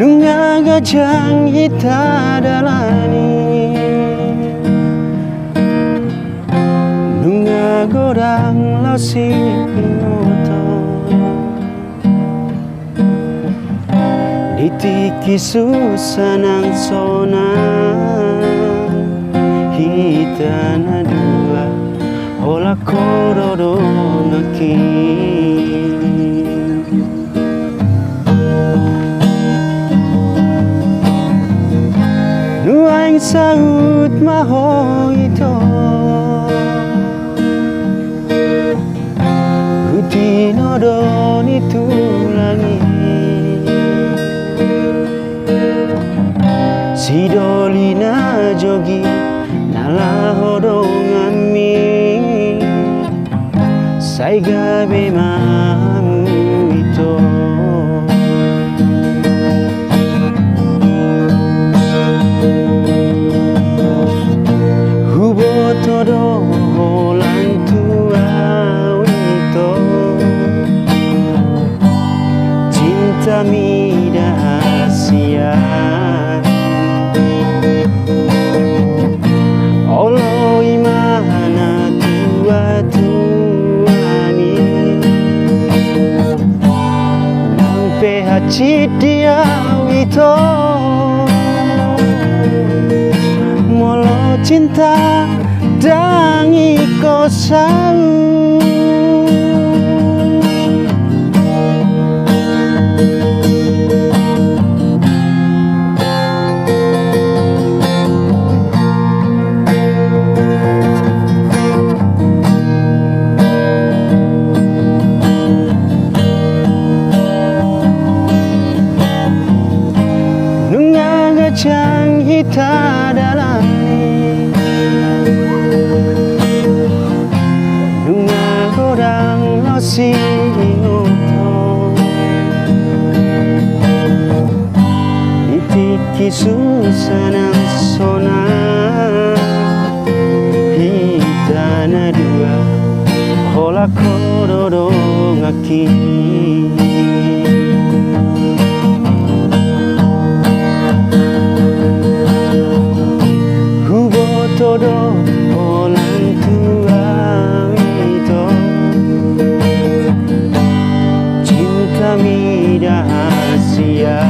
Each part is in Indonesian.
Nunga gajang hita dalani, nunga gorang lasi pinoto, ditiki susanang sona hita na dua hola kororo ngaki. Nuang saut maho ito, hutinodon itu langit, sidolina jogi nalahodong ami, saiga bemamu ito. Todo holang tua wito, cinta mida asia, olo imana tua tuami, nampe hati dia wito, molo cinta dangi kosau. Nunga gajang hita dalani, si inoto, itiki susanang sona hita na dua hola kororo ngaki. Hubo todo holang tua ito, kami rahasia,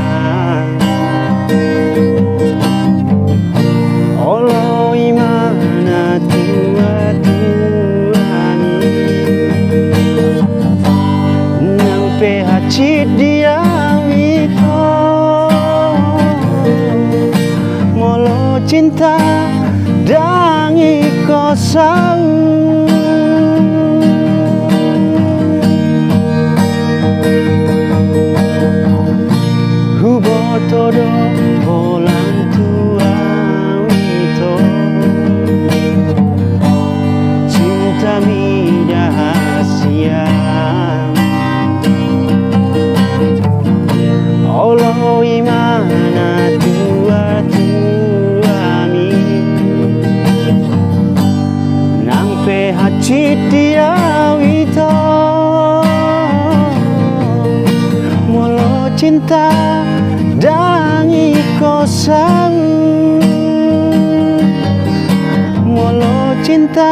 olo imana tua tuami, nampe hati dia wito, molo cinta dangi kosau. Todo holang tua wito, cinta mida hasia, olo imana tua tuami, nampe hati dia wito, molo cinta dangi kosau, molo cinta